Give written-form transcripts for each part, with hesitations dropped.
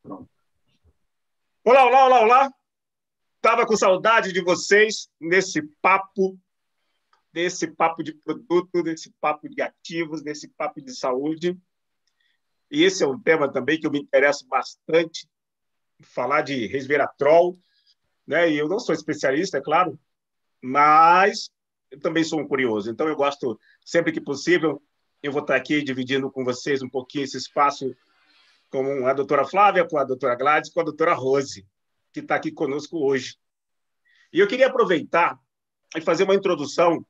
Olá, olá, olá, olá. Estava com saudade de vocês nesse papo de produto, nesse papo de ativos, nesse papo de saúde. E esse é um tema também que eu me interesso bastante, falar de resveratrol, né? E eu não sou especialista, é claro, mas eu também sou um curioso. Então eu gosto, sempre que possível, eu vou estar aqui dividindo com vocês um pouquinho esse espaço com a doutora Flávia, com a doutora Gladys, com a doutora Rose, que está aqui conosco hoje. E eu queria aproveitar e fazer uma introdução.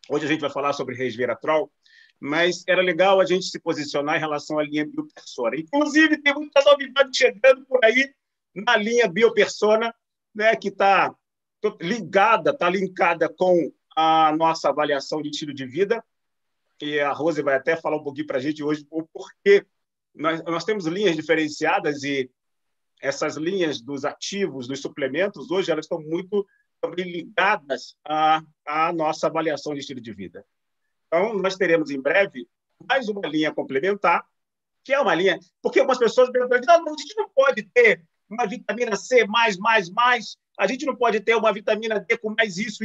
Hoje a gente vai falar sobre resveratrol, mas era legal a gente se posicionar em relação à linha Biopersona. Inclusive, tem muita novidade chegando por aí na linha Biopersona, né, que está linkada com a nossa avaliação de estilo de vida. E a Rose vai até falar um pouquinho para a gente hoje o porquê. Nós temos linhas diferenciadas e essas linhas dos ativos, dos suplementos, hoje elas estão muito também ligadas à nossa avaliação de estilo de vida. Então, nós teremos em breve mais uma linha complementar, que é uma linha... Porque algumas pessoas perguntam, não, a gente não pode ter uma vitamina C mais, a gente não pode ter uma vitamina D com mais isso.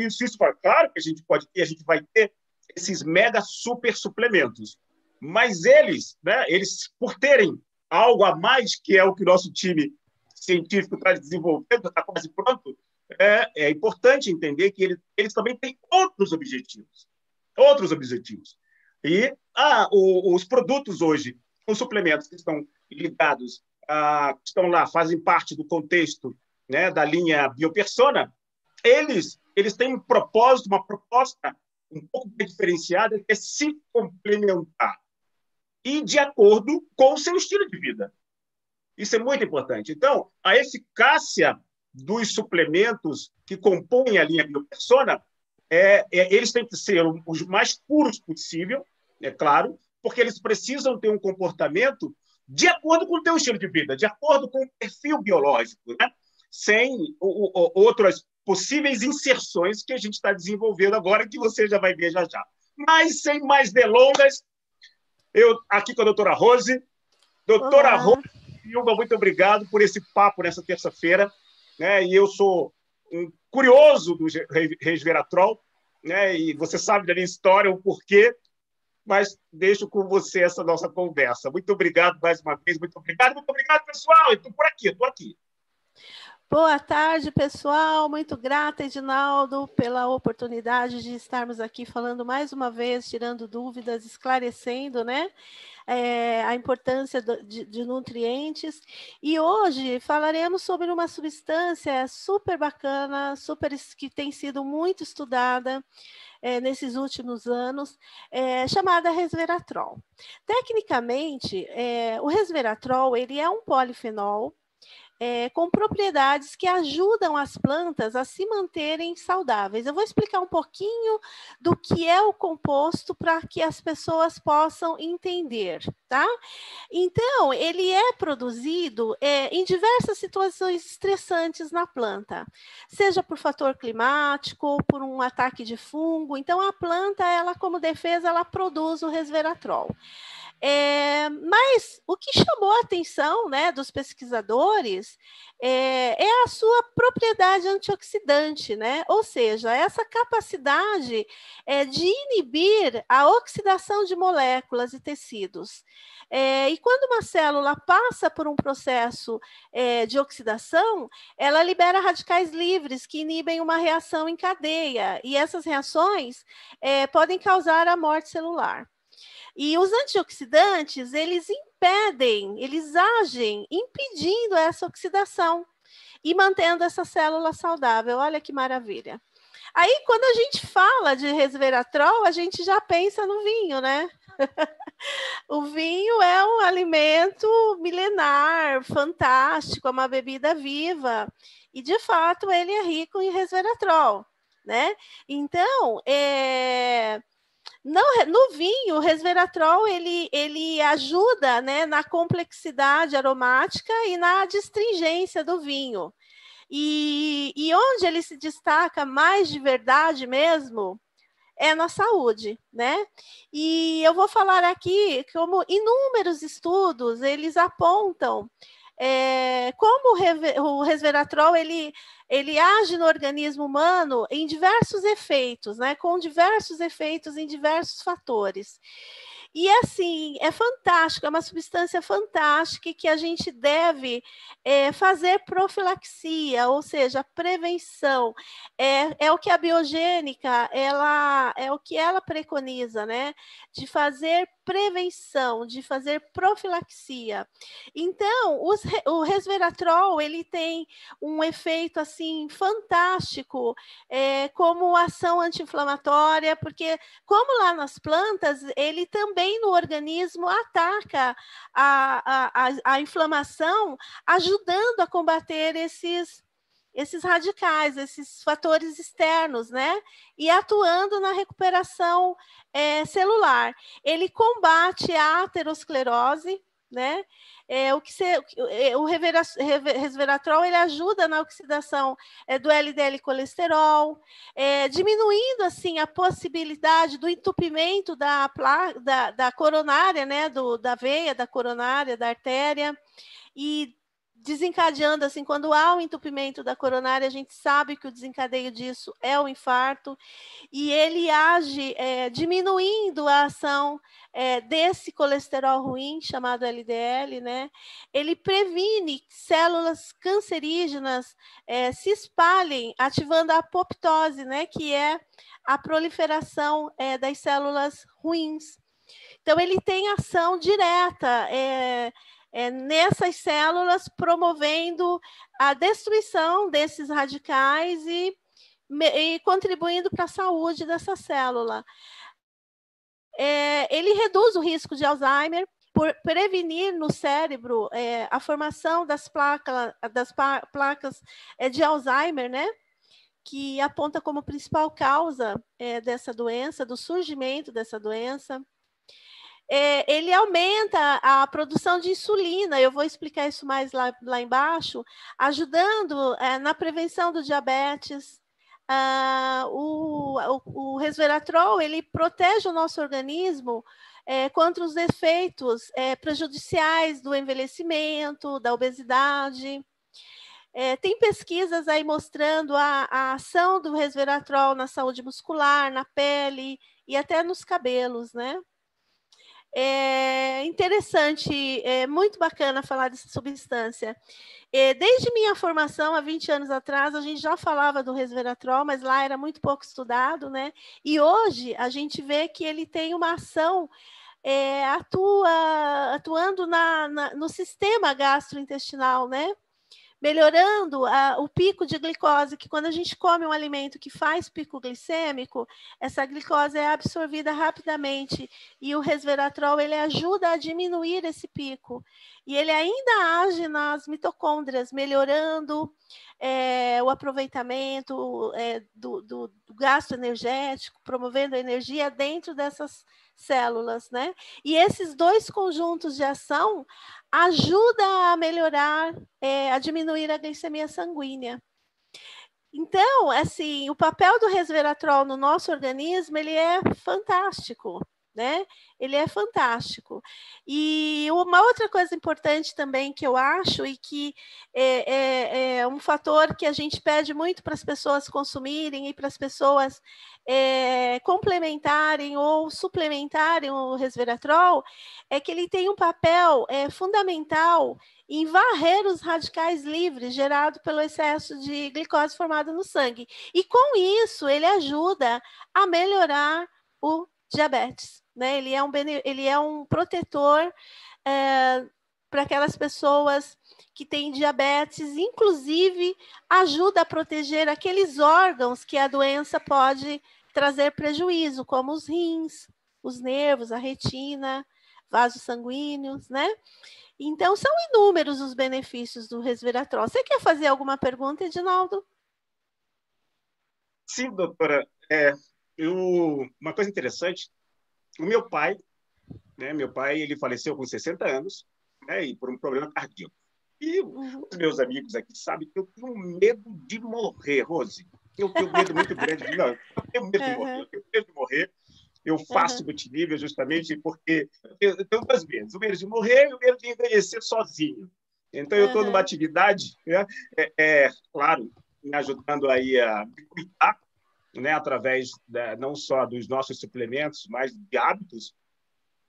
Claro que a gente pode ter, a gente vai ter esses mega super suplementos. Mas eles, né, eles, por terem algo a mais, que é o que o nosso time científico está desenvolvendo, está quase pronto, é importante entender que eles também têm outros objetivos. E os produtos hoje, os suplementos que estão ligados, estão lá, fazem parte do contexto, né, da linha Biopersona, eles têm um propósito, uma proposta um pouco diferenciada, que é se complementar e de acordo com o seu estilo de vida. Isso é muito importante. Então, a eficácia dos suplementos que compõem a linha Biopersona, eles têm que ser os mais puros possível, é claro, porque eles precisam ter um comportamento de acordo com o teu estilo de vida, de acordo com o perfil biológico, né? Sem outras possíveis inserções que a gente está desenvolvendo agora, que você já vai ver já já. Mas, sem mais delongas, eu aqui com a doutora Rose. Doutora Rose Silva, muito obrigado por esse papo nessa terça-feira, né? E eu sou um curioso do resveratrol, né? E você sabe da minha história, o porquê, mas deixo com você essa nossa conversa. Muito obrigado mais uma vez, muito obrigado, pessoal. Estou por aqui, estou aqui. Boa tarde, pessoal. Muito grata, Edinaldo, pela oportunidade de estarmos aqui falando mais uma vez, tirando dúvidas, esclarecendo, né, a importância de nutrientes. E hoje falaremos sobre uma substância super bacana, que tem sido muito estudada nesses últimos anos, chamada resveratrol. Tecnicamente, o resveratrol ele é um polifenol com propriedades que ajudam as plantas a se manterem saudáveis. Eu vou explicar um pouquinho do que é o composto para que as pessoas possam entender, tá? Então, ele é produzido em diversas situações estressantes na planta, seja por fator climático ou por um ataque de fungo. Então, a planta, ela como defesa, ela produz o resveratrol. Mas o que chamou a atenção, né, dos pesquisadores é a sua propriedade antioxidante, né? Ou seja, essa capacidade de inibir a oxidação de moléculas e tecidos. E quando uma célula passa por um processo de oxidação, ela libera radicais livres que inibem uma reação em cadeia, e essas reações podem causar a morte celular. E os antioxidantes, eles agem impedindo essa oxidação e mantendo essa célula saudável. Olha que maravilha. Aí, quando a gente fala de resveratrol, a gente já pensa no vinho, né? O vinho é um alimento milenar, fantástico, é uma bebida viva. E, de fato, ele é rico em resveratrol, né? Então, no vinho, o resveratrol ele ajuda, né, na complexidade aromática e na astringência do vinho. E onde ele se destaca mais de verdade mesmo é na saúde, né? E eu vou falar aqui como inúmeros estudos eles apontam como o resveratrol ele age no organismo humano em diversos efeitos, né? Com diversos efeitos em diversos fatores. E assim, é fantástico, é uma substância fantástica que a gente deve fazer profilaxia, ou seja, prevenção. É o que a biogênica, é o que ela preconiza, né? De fazer prevenção, de fazer profilaxia. Então, o resveratrol, ele tem um efeito, assim, fantástico, como ação anti-inflamatória, porque, como lá nas plantas, ele também no organismo ataca a inflamação, ajudando a combater esses radicais, esses fatores externos, né? E atuando na recuperação celular. Ele combate a aterosclerose, né? O resveratrol ele ajuda na oxidação do LDL colesterol, diminuindo assim a possibilidade do entupimento da coronária, né? Da veia, da coronária, da artéria, e desencadeando, assim, quando há um entupimento da coronária, a gente sabe que o desencadeio disso é o infarto, e ele age diminuindo a ação desse colesterol ruim, chamado LDL, né? Ele previne que células cancerígenas se espalhem, ativando a apoptose, né? Que é a proliferação das células ruins. Então, ele tem ação direta nessas células, promovendo a destruição desses radicais e contribuindo para a saúde dessa célula. Ele reduz o risco de Alzheimer, por prevenir no cérebro a formação das placas de Alzheimer, né? Que aponta como principal causa dessa doença, do surgimento dessa doença. Ele aumenta a produção de insulina, eu vou explicar isso mais lá embaixo, ajudando na prevenção do diabetes. O resveratrol, ele protege o nosso organismo contra os efeitos prejudiciais do envelhecimento, da obesidade. Tem pesquisas aí mostrando a ação do resveratrol na saúde muscular, na pele e até nos cabelos, né? É interessante, é muito bacana falar dessa substância. Desde minha formação, há 20 anos atrás, a gente já falava do resveratrol, mas lá era muito pouco estudado, né? E hoje a gente vê que ele tem uma ação atuando no sistema gastrointestinal, né? Melhorando o pico de glicose, que quando a gente come um alimento que faz pico glicêmico, essa glicose é absorvida rapidamente, e o resveratrol ele ajuda a diminuir esse pico. E ele ainda age nas mitocôndrias, melhorando o aproveitamento do gasto energético, promovendo a energia dentro dessas células, né? E esses dois conjuntos de ação ajuda a melhorar, a diminuir a glicemia sanguínea. Então, assim, o papel do resveratrol no nosso organismo, ele é fantástico, né? Ele é fantástico. E uma outra coisa importante também que eu acho, e que é um fator que a gente pede muito para as pessoas consumirem e para as pessoas complementarem ou suplementarem o resveratrol, é que ele tem um papel fundamental em varrer os radicais livres gerados pelo excesso de glicose formado no sangue. E com isso, ele ajuda a melhorar o diabetes, né? Ele é um protetor para aquelas pessoas que têm diabetes, inclusive ajuda a proteger aqueles órgãos que a doença pode trazer prejuízo, como os rins, os nervos, a retina, vasos sanguíneos, né? Então, são inúmeros os benefícios do resveratrol. Você quer fazer alguma pergunta, Edinaldo? Sim, doutora. Uma coisa interessante, o meu pai, né, ele faleceu com 60 anos, né, e por um problema cardíaco. E os meus amigos aqui sabem que eu tenho medo de morrer, Rose. Eu tenho medo muito grande. Não, eu tenho medo de morrer. Eu tenho medo de morrer. Eu faço multinível justamente porque eu tenho duas medos. O medo de morrer e o medo de envelhecer sozinho. Então, eu estou numa atividade, né, claro, me ajudando aí a me cuidar, né, através não só dos nossos suplementos, mas de hábitos,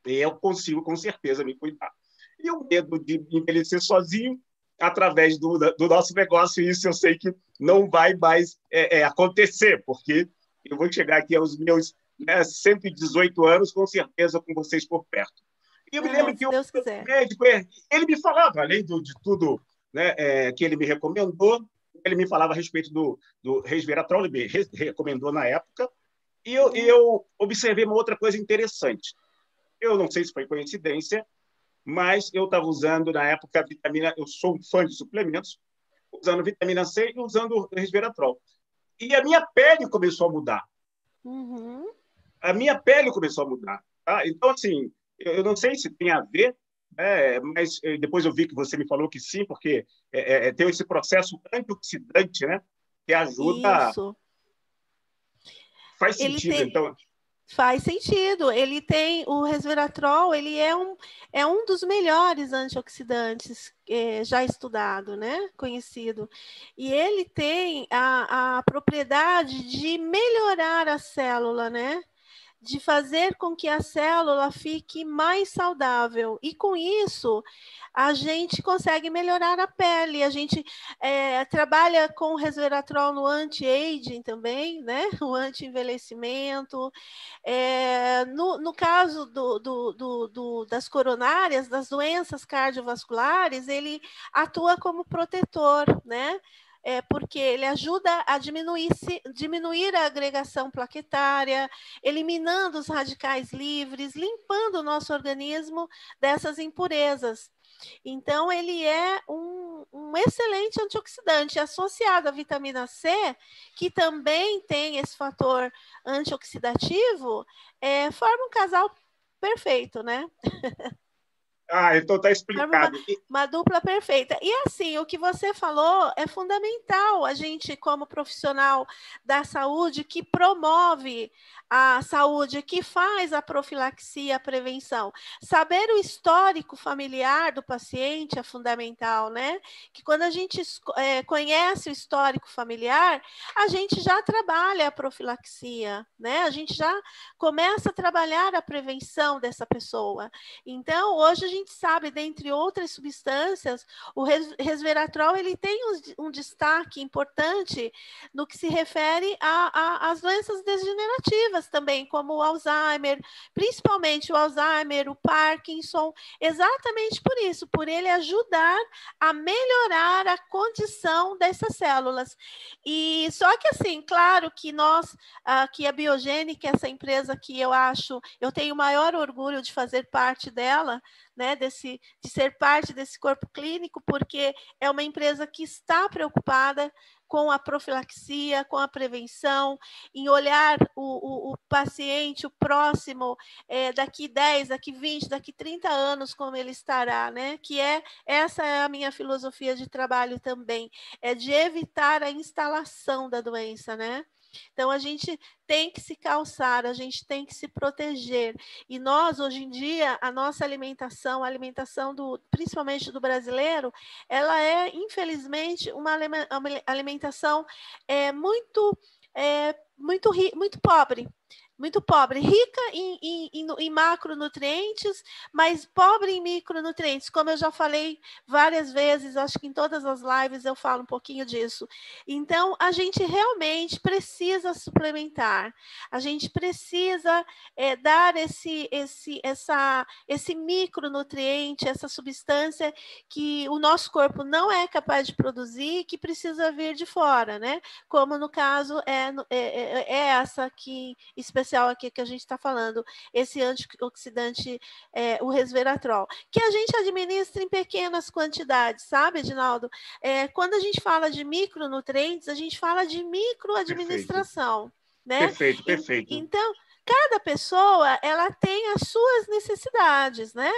e eu consigo, com certeza, me cuidar. E o medo de envelhecer sozinho, através do nosso negócio, isso eu sei que não vai mais acontecer, porque eu vou chegar aqui aos meus 118 anos, com certeza, com vocês por perto. E eu me lembro que se o Deus quiser. médico, ele me falava, além de tudo, né, que ele me recomendou, ele me falava a respeito do resveratrol, ele me recomendou na época, e eu observei uma outra coisa interessante. Eu não sei se foi coincidência, mas eu estava usando, na época, vitamina... Eu sou um fã de suplementos, usando vitamina C e usando resveratrol. E a minha pele começou a mudar. A minha pele começou a mudar. Tá? Então, assim, eu não sei se tem a ver, mas depois eu vi que você me falou que sim, porque tem esse processo antioxidante, né, que ajuda... Isso. Faz sentido, então... Faz sentido. Ele tem o resveratrol, ele é um dos melhores antioxidantes já estudado, né? Conhecido. E ele tem a propriedade de melhorar a célula, né? De fazer com que a célula fique mais saudável. E com isso, a gente consegue melhorar a pele. A gente trabalha com resveratrol no anti-aging também, né? O anti-envelhecimento. No caso das coronárias, das doenças cardiovasculares, ele atua como protetor, né? Porque ele ajuda a diminuir a agregação plaquetária, eliminando os radicais livres, limpando o nosso organismo dessas impurezas. Então, ele é um excelente antioxidante, associado à vitamina C, que também tem esse fator antioxidativo, forma um casal perfeito, né? Então está explicado. Uma dupla perfeita. E assim, o que você falou é fundamental, a gente, como profissional da saúde, que promove a saúde, que faz a profilaxia, a prevenção. Saber o histórico familiar do paciente é fundamental, né? Que quando a gente conhece o histórico familiar, a gente já trabalha a profilaxia, né? A gente já começa a trabalhar a prevenção dessa pessoa. Então, hoje a gente sabe, dentre outras substâncias, o resveratrol ele tem um destaque importante no que se refere às doenças degenerativas também, como o Alzheimer, principalmente o Alzheimer, o Parkinson, exatamente por isso, por ele ajudar a melhorar a condição dessas células. E só que assim, claro que nós, que a Biogênica, essa empresa que eu tenho o maior orgulho de fazer parte dela, né, de ser parte desse corpo clínico, porque é uma empresa que está preocupada com a profilaxia, com a prevenção, em olhar o paciente, o próximo, daqui 10, daqui 20, daqui 30 anos, como ele estará, né? Essa é a minha filosofia de trabalho também, é de evitar a instalação da doença, né? Então, a gente tem que se calçar, a gente tem que se proteger. E nós, hoje em dia, a nossa alimentação, a alimentação principalmente do brasileiro, ela é, infelizmente, uma alimentação muito pobre. Muito pobre, rica em macronutrientes, mas pobre em micronutrientes, como eu já falei várias vezes, acho que em todas as lives eu falo um pouquinho disso. Então, a gente realmente precisa suplementar, a gente precisa dar esse micronutriente, essa substância que o nosso corpo não é capaz de produzir, que precisa vir de fora, né? Como no caso essa aqui, especial aqui que a gente está falando, esse antioxidante, o resveratrol, que a gente administra em pequenas quantidades, sabe, Edinaldo? Quando a gente fala de micronutrientes, a gente fala de microadministração, né? Perfeito, perfeito. Então, cada pessoa, ela tem as suas necessidades, né?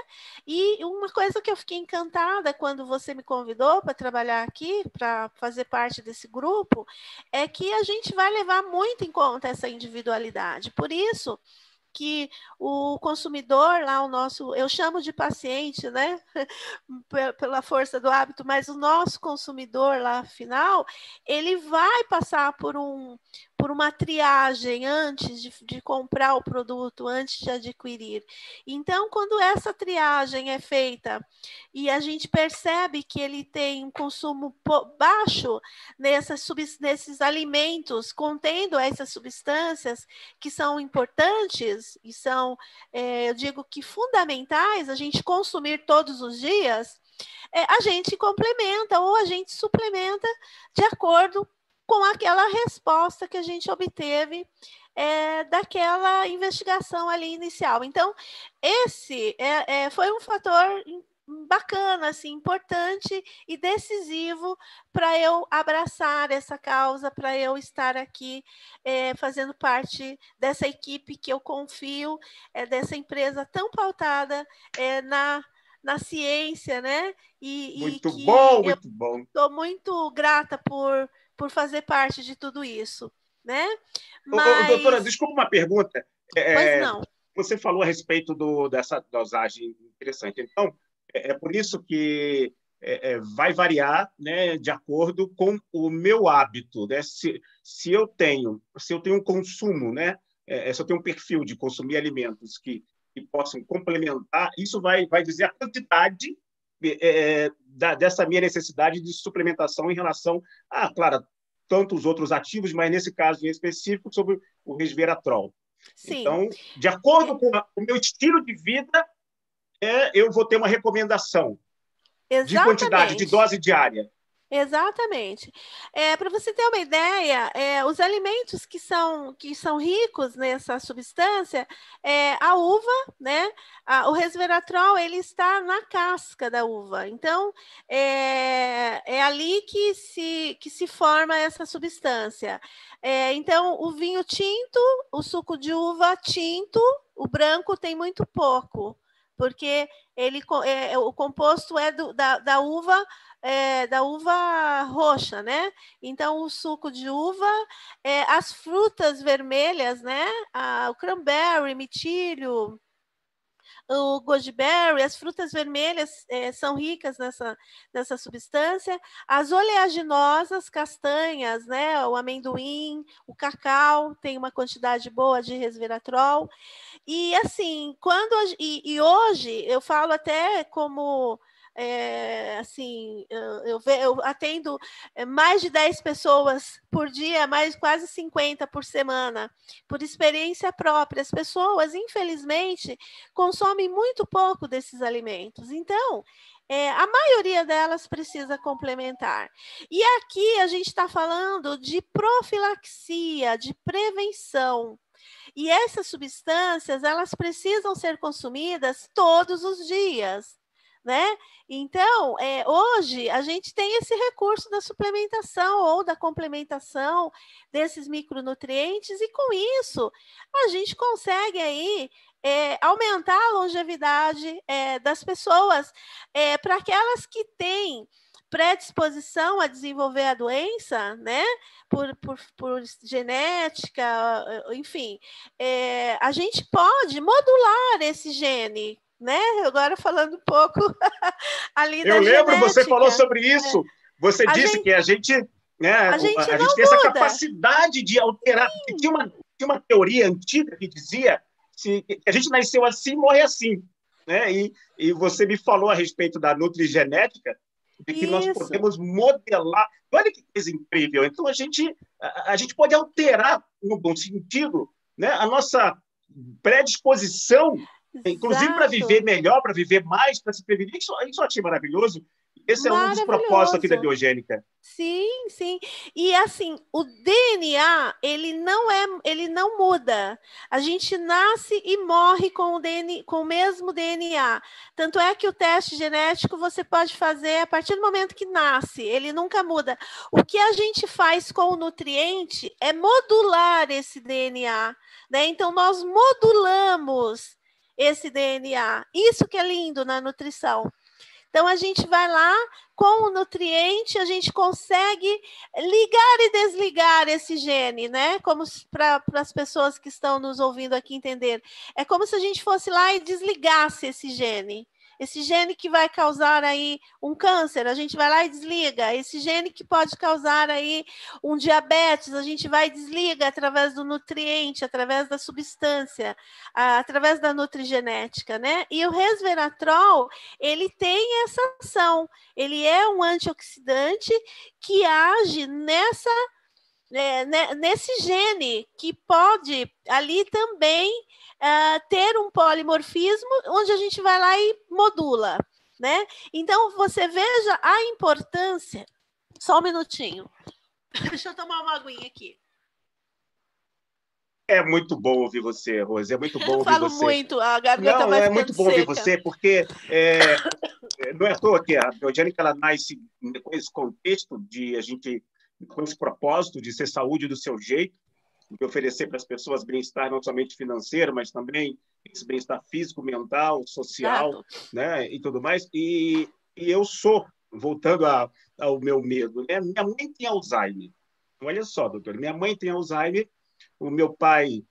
E uma coisa que eu fiquei encantada quando você me convidou para trabalhar aqui, para fazer parte desse grupo, é que a gente vai levar muito em conta essa individualidade. Por isso que o consumidor lá, eu chamo de paciente, né? Pela força do hábito, mas o nosso consumidor lá, final, ele vai passar por uma triagem antes de comprar o produto, antes de adquirir. Então, quando essa triagem é feita e a gente percebe que ele tem um consumo baixo nesses alimentos contendo essas substâncias que são importantes e são, eu digo que fundamentais a gente consumir todos os dias, a gente complementa ou a gente suplementa de acordo com aquela resposta que a gente obteve daquela investigação ali inicial. Então, esse foi um fator bacana, assim, importante e decisivo para eu abraçar essa causa, para eu estar aqui fazendo parte dessa equipe que eu confio, dessa empresa tão pautada na ciência, né? Muito bom, muito bom. Estou muito grata por fazer parte de tudo isso, né? Mas... doutora, desculpa uma pergunta. Pois não. Você falou a respeito dessa dosagem interessante. Então, é por isso que vai variar, né, de acordo com o meu hábito, né? Se eu tenho um consumo, né, se eu tenho um perfil de consumir alimentos que possam complementar, isso vai dizer a quantidade dessa minha necessidade de suplementação em relação claro, tantos outros ativos, mas nesse caso em específico sobre o resveratrol. Sim. Então, de acordo com o meu estilo de vida, eu vou ter uma recomendação. Exatamente. De quantidade, de dose diária. Exatamente. Para você ter uma ideia, os alimentos que são ricos nessa substância, a uva, né? O resveratrol, ele está na casca da uva. Então, é ali que se forma essa substância. Então, o vinho tinto, o suco de uva tinto, o branco tem muito pouco, porque o composto é da uva, da uva roxa, né? Então, o suco de uva, as frutas vermelhas, né? O cranberry, mirtilo, o goji-berry, as frutas vermelhas são ricas nessa substância. As oleaginosas, castanhas, né? O amendoim, o cacau, tem uma quantidade boa de resveratrol. E assim, hoje eu falo até como... assim, eu atendo mais de 10 pessoas por dia, mais quase 50 por semana, por experiência própria. As pessoas, infelizmente, consomem muito pouco desses alimentos. Então, a maioria delas precisa complementar. E aqui a gente está falando de profilaxia, de prevenção. E essas substâncias, elas precisam ser consumidas todos os dias, né? Então, hoje a gente tem esse recurso da suplementação ou da complementação desses micronutrientes e com isso a gente consegue aí aumentar a longevidade das pessoas, para aquelas que têm predisposição a desenvolver a doença, né? Por genética, enfim, a gente pode modular esse gene, né? Agora falando um pouco ali da genética. Eu lembro, você falou sobre isso. Você disse que a gente, né, a gente tem essa capacidade de alterar. Tinha uma teoria antiga que dizia que a gente nasceu assim, morre assim, né? E você me falou a respeito da nutrigenética, de que nós podemos modelar. Olha que coisa incrível. Então, a gente pode alterar, no bom sentido, né, a nossa predisposição, inclusive para viver melhor, para viver mais, para se prevenir. Isso eu achei maravilhoso. Esse é um dos propósitos aqui da Biogênica. Sim, sim. E assim, o DNA, ele não muda. A gente nasce e morre com o mesmo DNA. Tanto é que o teste genético você pode fazer a partir do momento que nasce, ele nunca muda. O que a gente faz com o nutriente é modular esse DNA, né? Então, nós modulamos esse DNA. Isso que é lindo na nutrição. Então, a gente vai lá, com o nutriente, a gente consegue ligar e desligar esse gene, né? Como para as pessoas que estão nos ouvindo aqui entender. É como se a gente fosse lá e desligasse esse gene. Esse gene que vai causar aí um câncer, a gente vai lá e desliga. Esse gene que pode causar aí um diabetes, a gente vai e desliga através do nutriente, através da substância, através da nutrigenética, né? E o resveratrol, ele tem essa ação. Ele é um antioxidante que age nesse gene, que pode ali também ter um polimorfismo, onde a gente vai lá e modula, né? Então, você veja a importância... Só um minutinho. Deixa eu tomar uma aguinha aqui. É muito bom ouvir você, Rose, é muito bom ouvir Falo você. muito, a garganta Não, vai é ficando muito bom ouvir seca. você, porque não é à toa que a biogênica ela nasce com esse contexto de a gente, com esse propósito de ser saúde do seu jeito, de oferecer para as pessoas bem-estar não somente financeiro, mas também esse bem-estar físico, mental, social, né, e tudo mais. E eu sou, voltando ao meu medo, né? Minha mãe tem Alzheimer. Olha só, doutor, minha mãe tem Alzheimer, o meu pai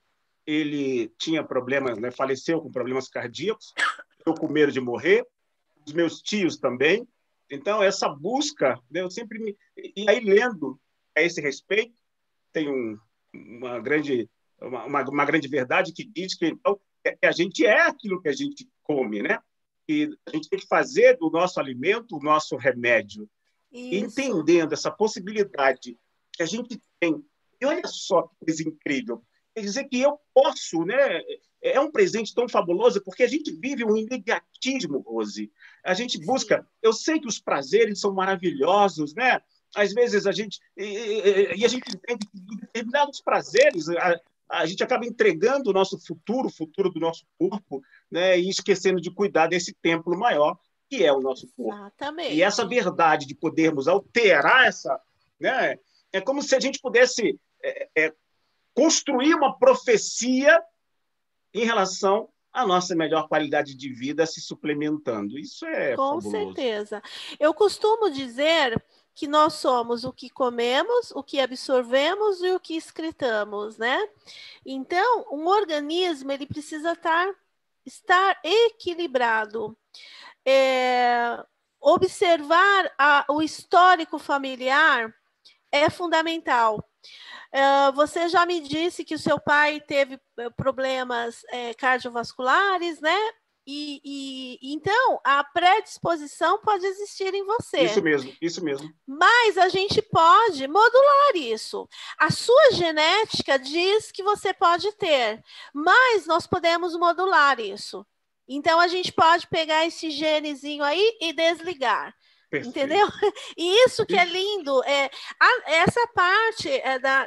ele tinha problemas, né, faleceu com problemas cardíacos, eu com medo de morrer, os meus tios também. Então, essa busca, né, eu sempre me... E aí, lendo a esse respeito, tem uma grande verdade que diz que então, a gente é aquilo que a gente come, né? E a gente tem que fazer do nosso alimento o nosso remédio. Isso. Entendendo essa possibilidade que a gente tem. E olha só que coisa incrível. Quer dizer que eu posso, né? É um presente tão fabuloso, porque a gente vive um imediatismo, Rose. A gente busca... Eu sei que os prazeres são maravilhosos, né? Às vezes a gente... E a gente entende que determinados prazeres... A gente acaba entregando o nosso futuro, o futuro do nosso corpo, né? E esquecendo de cuidar desse templo maior, que é o nosso corpo. Exatamente. E essa verdade de podermos alterar essa... Né? É como se a gente pudesse construir uma profecia em relação à nossa melhor qualidade de vida se suplementando. Isso é com fabuloso. certeza. Eu costumo dizer que nós somos o que comemos, o que absorvemos e o que excretamos, né? Então, um organismo ele precisa estar equilibrado. Observar o histórico familiar é fundamental. Você já me disse que o seu pai teve problemas cardiovasculares, né? Então, a predisposição pode existir em você. Isso mesmo, isso mesmo. Mas a gente pode modular isso. A sua genética diz que você pode ter, mas nós podemos modular isso. Então, a gente pode pegar esse genezinho aí e desligar. Perfeito. Entendeu? E isso que é lindo. Essa parte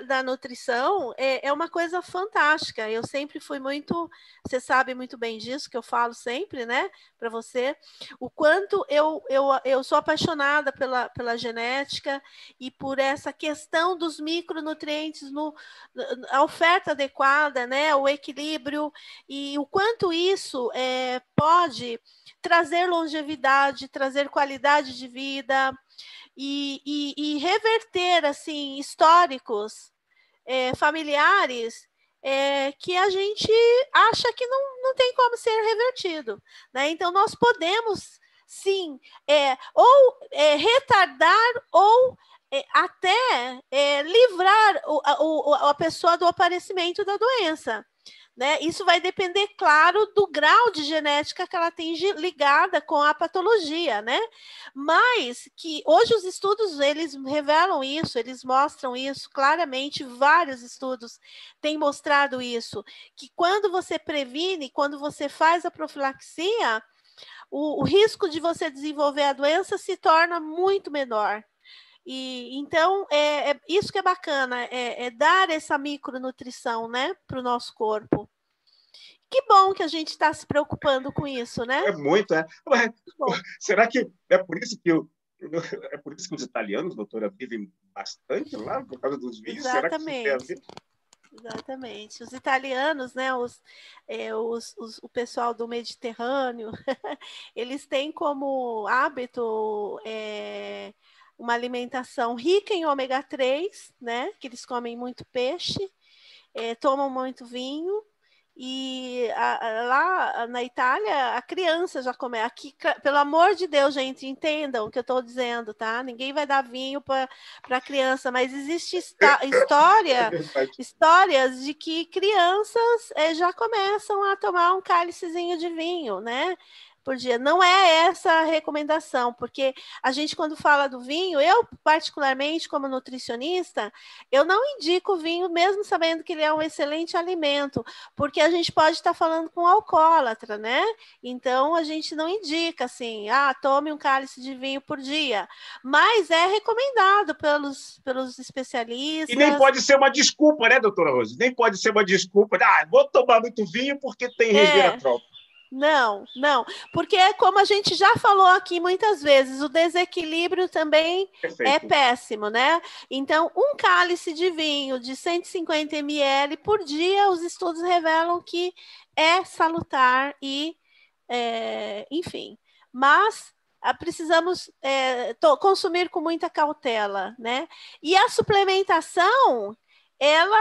da nutrição é uma coisa fantástica. Eu sempre fui muito... Você sabe muito bem disso, que eu falo sempre, né? Para você. O quanto eu sou apaixonada pela genética e por essa questão dos micronutrientes, a oferta adequada, né? O equilíbrio. E o quanto isso pode trazer longevidade, trazer qualidade de vida e reverter assim históricos familiares que a gente acha que não tem como ser revertido, né? Então nós podemos sim ou retardar ou até livrar a pessoa do aparecimento da doença. Né? Isso vai depender, claro, do grau de genética que ela tem ligada com a patologia, né? Mas que hoje os estudos, eles revelam isso, eles mostram isso claramente, vários estudos têm mostrado isso, que quando você previne, quando você faz a profilaxia, o risco de você desenvolver a doença se torna muito menor. Então, isso que é bacana, dar essa micronutrição, né, para o nosso corpo. Que bom que a gente está se preocupando com isso, né? É muito, Mas, será que é por isso que os italianos, doutora, vivem bastante lá, por causa dos vinhos? Exatamente. Será que isso tem a ver? Exatamente. Os italianos, né, o pessoal do Mediterrâneo, eles têm como hábito uma alimentação rica em ômega 3, né, que eles comem muito peixe, tomam muito vinho, e lá na Itália, a criança já come. Aqui, pelo amor de Deus, gente, entendam o que eu estou dizendo, tá? Ninguém vai dar vinho para a criança, mas existe histórias de que crianças já começam a tomar um cálicezinho de vinho, né? Por dia. Não é essa a recomendação, porque a gente, quando fala do vinho, eu, particularmente, como nutricionista, eu não indico vinho, mesmo sabendo que ele é um excelente alimento, porque a gente pode estar falando com um alcoólatra, né? Então, a gente não indica, assim, tome um cálice de vinho por dia, mas é recomendado pelos especialistas. E nem pode ser uma desculpa, né, doutora Rose? Nem pode ser uma desculpa, vou tomar muito vinho porque tem resveratrol. Não, porque como a gente já falou aqui muitas vezes, o desequilíbrio também é péssimo, né? Então, um cálice de vinho de 150 ml por dia, os estudos revelam que é salutar e, enfim, mas precisamos consumir com muita cautela, né? E a suplementação, ela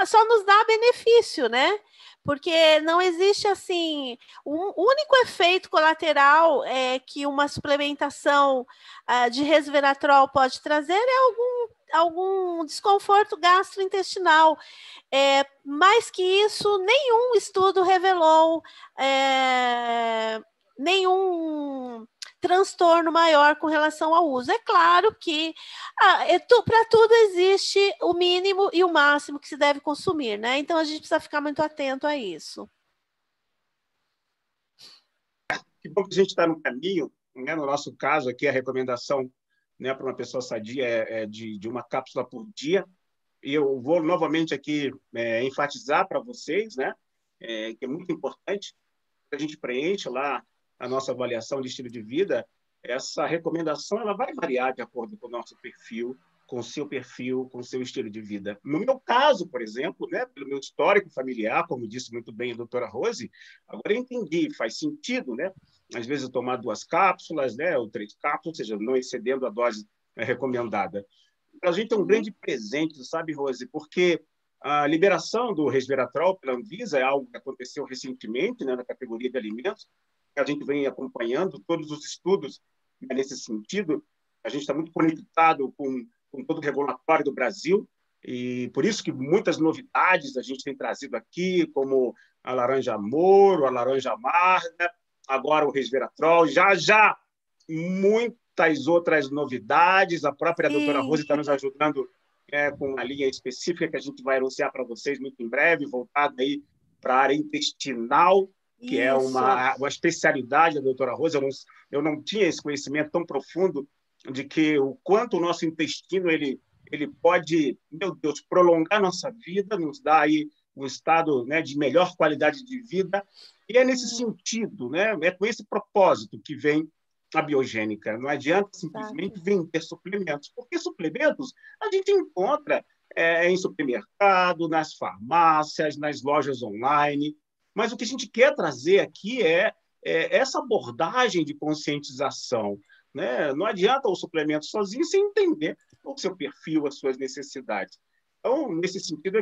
só nos dá benefício, né? Porque não existe, assim, um único efeito colateral que uma suplementação de resveratrol pode trazer é algum desconforto gastrointestinal. Mais que isso, nenhum estudo revelou nenhum transtorno maior com relação ao uso. É claro que para tudo existe o mínimo e o máximo que se deve consumir, né? Então a gente precisa ficar muito atento a isso. Que bom que a gente está no caminho, né? No nosso caso aqui, a recomendação, né, para uma pessoa sadia é de uma cápsula por dia. E eu vou novamente aqui enfatizar para vocês, né, que é muito importante que a gente preencha lá a nossa avaliação de estilo de vida. Essa recomendação ela vai variar de acordo com o nosso perfil, com o seu perfil, com o seu estilo de vida. No meu caso, por exemplo, né, pelo meu histórico familiar, como disse muito bem a doutora Rose, agora eu entendi, faz sentido, né? Às vezes eu tomar 2 cápsulas, né, ou 3 cápsulas, ou seja, não excedendo a dose recomendada. Para a gente é um grande presente, sabe, Rose? Porque a liberação do resveratrol pela Anvisa é algo que aconteceu recentemente, né, na categoria de alimentos. A gente vem acompanhando todos os estudos nesse sentido. A gente está muito conectado com todo o regulatório do Brasil, e por isso que muitas novidades a gente tem trazido aqui, como a laranja Moro, a laranja amarga, agora o resveratrol, já muitas outras novidades. A própria doutora Rose está nos ajudando com uma linha específica que a gente vai anunciar para vocês muito em breve, voltada aí para a área intestinal, que é uma especialidade da doutora Rose. Eu não tinha esse conhecimento tão profundo de que o quanto o nosso intestino ele pode, meu Deus, prolongar nossa vida, nos dar aí um estado, né, de melhor qualidade de vida. E é nesse sentido, né, é com esse propósito que vem a biogênica. Não adianta simplesmente vender suplementos, porque suplementos a gente encontra em supermercado, nas farmácias, nas lojas online. Mas o que a gente quer trazer aqui é essa abordagem de conscientização, né? Não adianta o suplemento sozinho sem entender o seu perfil, as suas necessidades. Então, nesse sentido,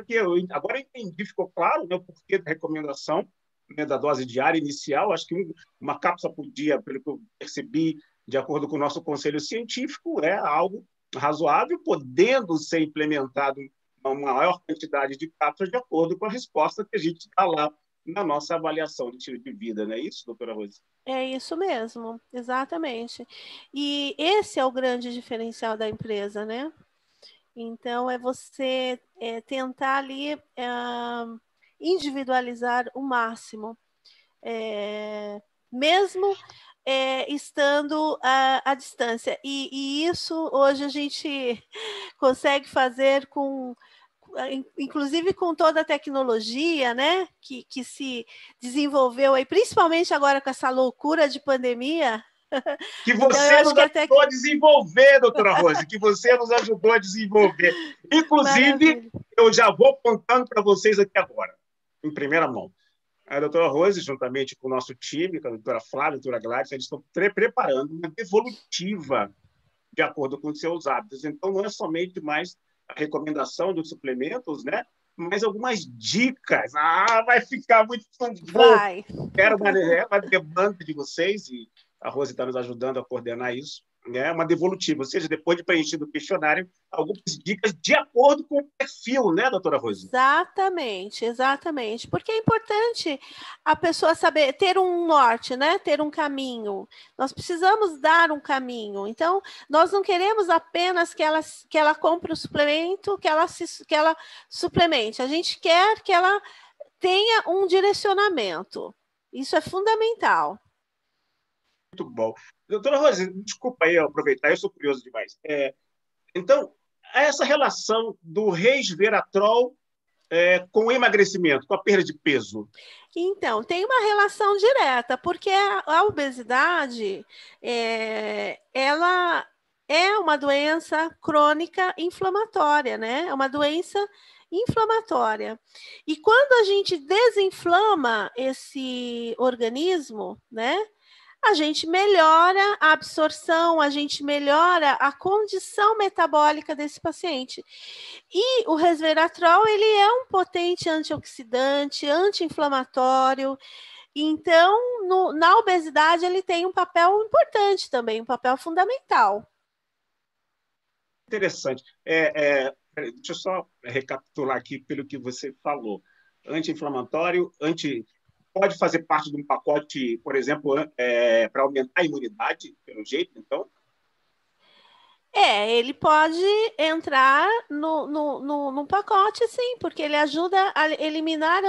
agora eu entendi, ficou claro, né, o porquê da recomendação, né, da dose diária inicial. Acho que uma cápsula por dia, pelo que eu percebi, de acordo com o nosso conselho científico, é algo razoável, podendo ser implementado uma maior quantidade de cápsulas de acordo com a resposta que a gente dá lá na nossa avaliação de estilo de vida, não é isso, doutora Rose? É isso mesmo, exatamente. E esse é o grande diferencial da empresa, né? Então, é você tentar ali individualizar o máximo, mesmo estando à distância. E isso hoje a gente consegue fazer inclusive com toda a tecnologia, né, que se desenvolveu aí, principalmente agora com essa loucura de pandemia. Que Então, você nos ajudou a desenvolver, doutora Rose, que você nos ajudou a desenvolver. Inclusive, Maravilha. eu já vou contando para vocês aqui agora, em primeira mão. A doutora Rose, juntamente com o nosso time, com a doutora Flávia, a doutora Gladys, eles estão preparando uma devolutiva de acordo com os seus hábitos. Então, não é somente mais a recomendação dos suplementos, né? Mas algumas dicas. Vai ficar muito bom. Vai. Quero uma demanda de vocês, e a Rose está nos ajudando a coordenar isso, né? Uma devolutiva, ou seja, depois de preenchido o questionário, algumas dicas de acordo com o perfil, né, doutora Rose? Exatamente, exatamente. Porque é importante a pessoa saber, ter um norte, né? Ter um caminho. Nós precisamos dar um caminho. Então, nós não queremos apenas que ela compre o suplemento, que ela suplemente. A gente quer que ela tenha um direcionamento. Isso é fundamental. Muito bom. Doutora Rose, desculpa aí eu aproveitar, eu sou curioso demais. Então, essa relação do resveratrol com o emagrecimento, com a perda de peso? Então, tem uma relação direta, porque a obesidade, ela é uma doença crônica inflamatória, né? É uma doença inflamatória. E quando a gente desinflama esse organismo, né? A gente melhora a absorção, a gente melhora a condição metabólica desse paciente. E o resveratrol, ele é um potente antioxidante, anti-inflamatório. Então, na obesidade, ele tem um papel importante também, um papel fundamental. Interessante. Deixa eu só recapitular aqui pelo que você falou. Anti-inflamatório, pode fazer parte de um pacote, por exemplo, para aumentar a imunidade, pelo jeito, então? Ele pode entrar no pacote, sim, porque ele ajuda a eliminar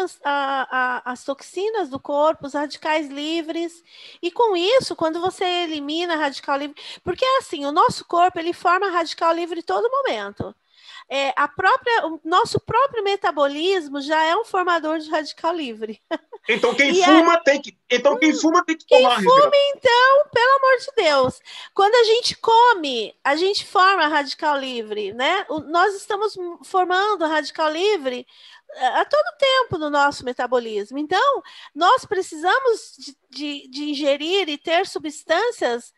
as toxinas do corpo, os radicais livres. E com isso, quando você elimina radical livre... Porque, assim, o nosso corpo, ele forma radical livre todo momento. O nosso próprio metabolismo já é um formador de radical livre. Então, quem fuma tem que tomar. Quem fuma, então, pelo amor de Deus. Quando a gente come, a gente forma radical livre, né? Nós estamos formando radical livre a todo tempo no nosso metabolismo. Então, nós precisamos de ingerir e ter substâncias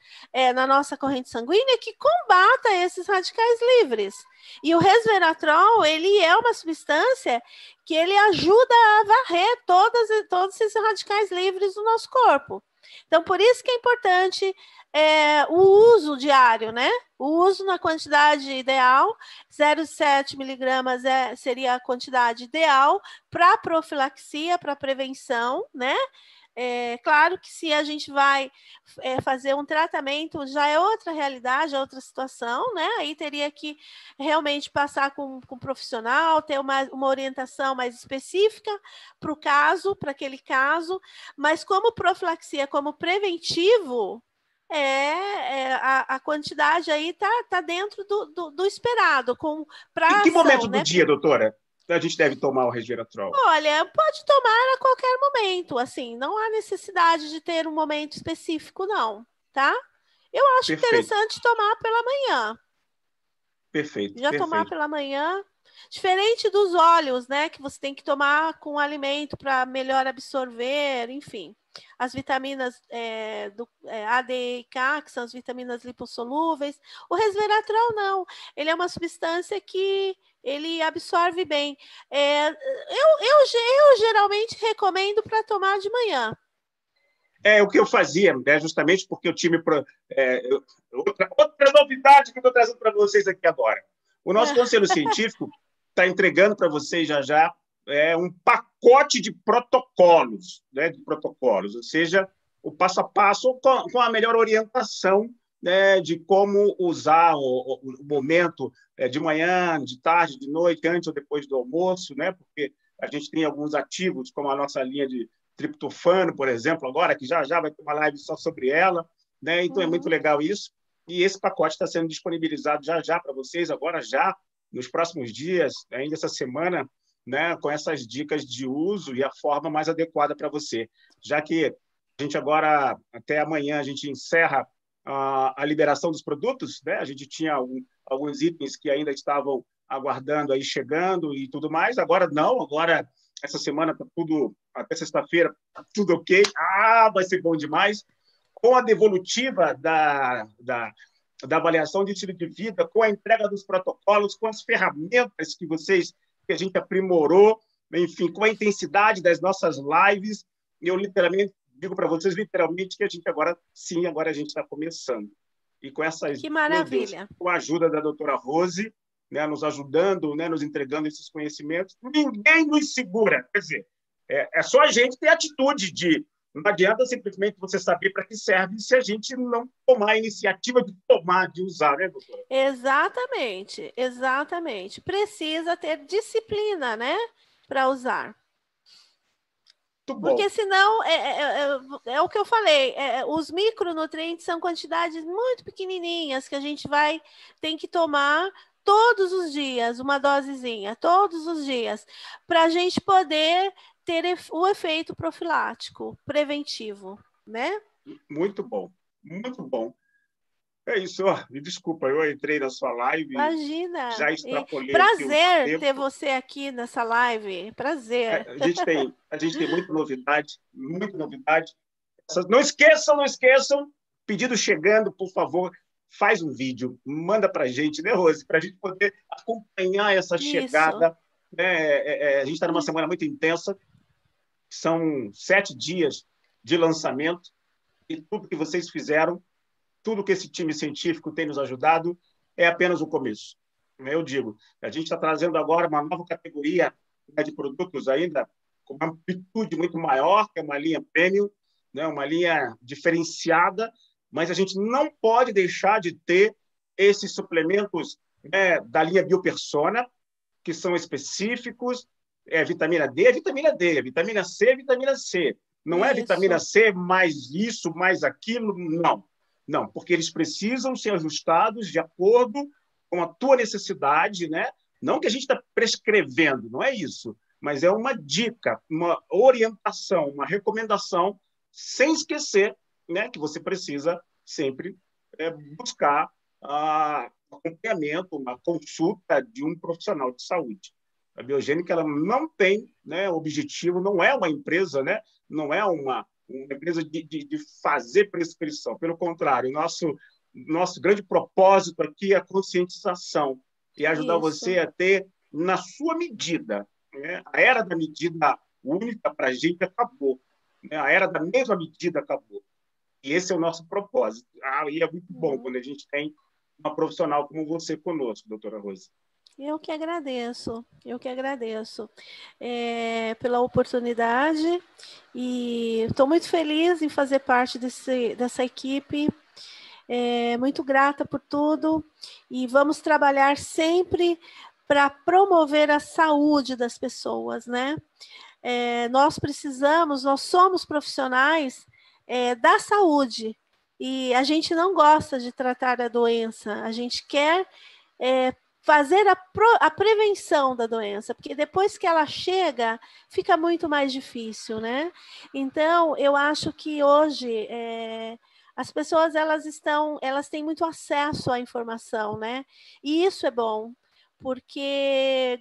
na nossa corrente sanguínea que combata esses radicais livres. E o resveratrol, ele é uma substância que ele ajuda a varrer todos esses radicais livres do nosso corpo. Então, por isso que é importante o uso diário, né? O uso na quantidade ideal, 0,7 miligramas seria a quantidade ideal para profilaxia, para prevenção, né? Claro que se a gente vai fazer um tratamento, já é outra realidade, é outra situação, né? Aí teria que realmente passar com um profissional, ter uma orientação mais específica para o caso, para aquele caso, mas como profilaxia, como preventivo, a quantidade aí tá dentro do esperado. Em que momento do dia, doutora, a gente deve tomar o resveratrol? Olha, pode tomar a qualquer momento, assim, não há necessidade de ter um momento específico, não, tá? Eu acho interessante tomar pela manhã. Perfeito. Já tomar pela manhã, diferente dos óleos, né, que você tem que tomar com alimento para melhor absorver, enfim. As vitaminas A, D e K, que são as vitaminas lipossolúveis. O resveratrol, não. Ele é uma substância que ele absorve bem. Eu geralmente recomendo para tomar de manhã. O que eu fazia, justamente porque o time... outra novidade que eu estou trazendo para vocês aqui agora. O nosso conselho científico está entregando para vocês já um pacote de protocolos, né, ou seja, o passo a passo com a melhor orientação, né, de como usar o momento de manhã, de tarde, de noite, antes ou depois do almoço, né, porque a gente tem alguns ativos, como a nossa linha de triptofano, por exemplo, agora, que já vai ter uma live só sobre ela, né? Então é muito legal isso. E esse pacote está sendo disponibilizado já para vocês, agora já, nos próximos dias, ainda essa semana, né, com essas dicas de uso e a forma mais adequada para você. Já que a gente agora, até amanhã, a gente encerra a liberação dos produtos, né? A gente tinha alguns itens que ainda estavam aguardando aí chegando e tudo mais. Agora não, agora essa semana está tudo, até sexta-feira, tá tudo ok. Vai ser bom demais. Com a devolutiva da avaliação de estilo de vida, com a entrega dos protocolos, com as ferramentas que a gente aprimorou, enfim, com a intensidade das nossas lives, eu literalmente digo para vocês, literalmente, que a gente agora a gente está começando. E com essas, que maravilha. Deus, com a ajuda da doutora Rose, né, nos ajudando, né, nos entregando esses conhecimentos, ninguém nos segura. Quer dizer, é só a gente ter atitude de... Não adianta simplesmente você saber para que serve se a gente não tomar a iniciativa de usar, né, doutora? Exatamente, exatamente. Precisa ter disciplina, né, para usar. Porque senão, é o que eu falei, os micronutrientes são quantidades muito pequenininhas que a gente tem que tomar todos os dias, uma dosezinha, todos os dias, para a gente poder ter o efeito profilático, preventivo, né? Muito bom, muito bom. É isso, me desculpa, eu entrei na sua live. Imagina. Já extrapolei. Prazer ter você aqui nessa live, prazer. A gente tem muita novidade, muita novidade. Não esqueçam, pedido chegando, por favor, faz um vídeo, manda para a gente, né, Rose? Para a gente poder acompanhar essa chegada. A gente está numa semana muito intensa, são 7 dias de lançamento, e tudo que vocês fizeram, tudo que esse time científico tem nos ajudado, é apenas o começo. Eu digo, a gente está trazendo agora uma nova categoria, né, de produtos ainda com uma amplitude muito maior, que é uma linha premium, né, uma linha diferenciada, mas a gente não pode deixar de ter esses suplementos, né, da linha Biopersona, que são específicos, vitamina D, vitamina D, vitamina C, vitamina C. Não é vitamina C mais isso, mais aquilo, não. Não, porque eles precisam ser ajustados de acordo com a tua necessidade, né? Não que a gente está prescrevendo, não é isso, mas é uma dica, uma orientação, uma recomendação, sem esquecer, né, que você precisa sempre buscar acompanhamento, uma consulta de um profissional de saúde. A Biogênica, ela não tem, né, objetivo, não é uma empresa, né, não é uma empresa de fazer prescrição. Pelo contrário, nosso grande propósito aqui é a conscientização e ajudar você a ter na sua medida. Né? A era da medida única para a gente acabou. Né? A era da mesma medida acabou. E esse é o nosso propósito. E é muito bom quando a gente tem uma profissional como você conosco, doutora Rose. Eu que agradeço pela oportunidade e estou muito feliz em fazer parte dessa equipe, muito grata por tudo e vamos trabalhar sempre promover a saúde das pessoas, né? Nós somos profissionais da saúde e a gente não gosta de tratar a doença, a gente quer fazer a prevenção da doença, porque depois que ela chega, fica muito mais difícil, né? Então, eu acho que hoje as pessoas elas têm muito acesso à informação, né? E isso é bom, porque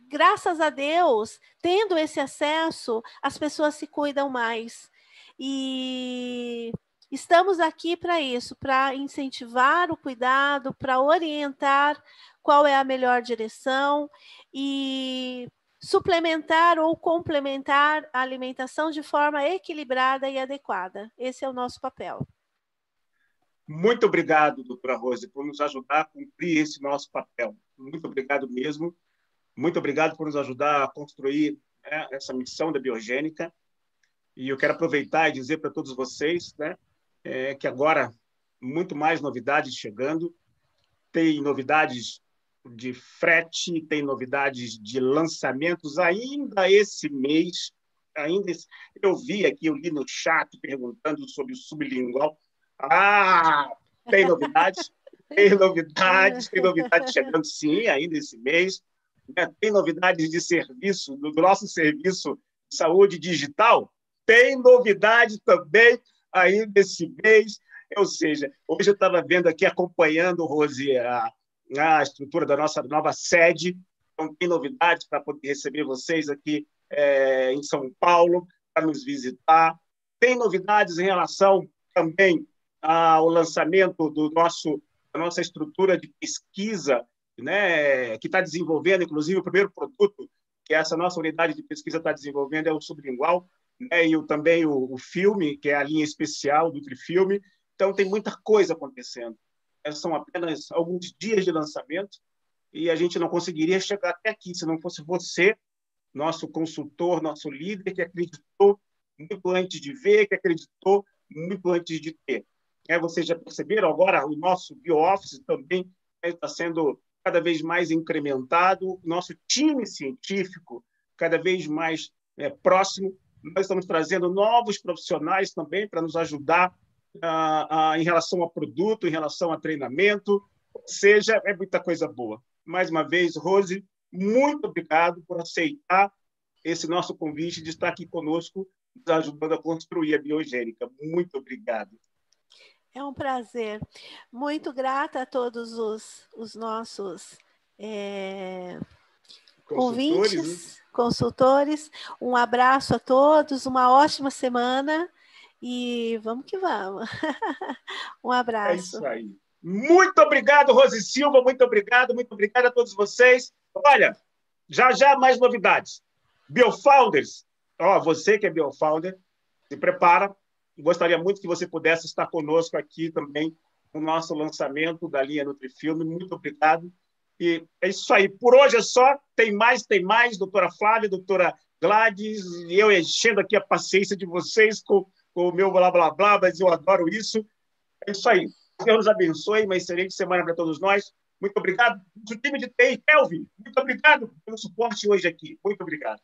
graças a Deus, tendo esse acesso, as pessoas se cuidam mais. E estamos aqui para isso, para incentivar o cuidado, para orientar qual é a melhor direção e suplementar ou complementar a alimentação de forma equilibrada e adequada. Esse é o nosso papel. Muito obrigado, doutora Rose, por nos ajudar a cumprir esse nosso papel. Muito obrigado mesmo. Muito obrigado por nos ajudar a construir essa missão da Biogênica. E eu quero aproveitar e dizer para todos vocês, né, que agora muito mais novidades chegando. Tem novidades de frete, tem novidades de lançamentos ainda esse mês. Eu li no chat perguntando sobre o sublingual. Tem novidades, tem novidades chegando sim, ainda esse mês. Tem novidades de serviço, do nosso serviço de saúde digital? Tem novidade também ainda esse mês. Ou seja, hoje eu estava vendo aqui, acompanhando, Rose, a estrutura da nossa nova sede. Então, tem novidades para poder receber vocês aqui em São Paulo, para nos visitar. Tem novidades em relação também ao lançamento da nossa estrutura de pesquisa, né, que está desenvolvendo, inclusive, o primeiro produto que essa nossa unidade de pesquisa está desenvolvendo é o sublingual, né, e também o filme, que é a linha especial do Trifilme. Então, tem muita coisa acontecendo. São apenas alguns dias de lançamento e a gente não conseguiria chegar até aqui se não fosse você, nosso consultor, nosso líder, que acreditou muito antes de ver, que acreditou muito antes de ter. Vocês já perceberam agora, o nosso BioOffice também está sendo cada vez mais incrementado, o nosso time científico cada vez mais próximo. Nós estamos trazendo novos profissionais também para nos ajudar em relação a produto, em relação a treinamento, ou seja, é muita coisa boa. Mais uma vez, Rose, muito obrigado por aceitar esse nosso convite de estar aqui conosco, nos ajudando a construir a Biogênica. Muito obrigado. É um prazer. Muito grata a todos os nossos ouvintes, consultores. Um abraço a todos, uma ótima semana e vamos que vamos. Um abraço. É isso aí. Muito obrigado, Rose Silva, muito obrigado a todos vocês. Olha, já mais novidades. Biofounders, você que é Biofounder, se prepara. Gostaria muito que você pudesse estar conosco aqui também no nosso lançamento da linha Nutrifilme. Muito obrigado. E é isso aí. Por hoje é só. Tem mais. Doutora Flávia, doutora Gladys, e eu enchendo aqui a paciência de vocês com o meu blá, blá, blá, mas eu adoro isso. É isso aí. Deus nos abençoe. Uma excelente semana para todos nós. Muito obrigado. O time de TI, Kelvin, muito obrigado pelo suporte hoje aqui. Muito obrigado.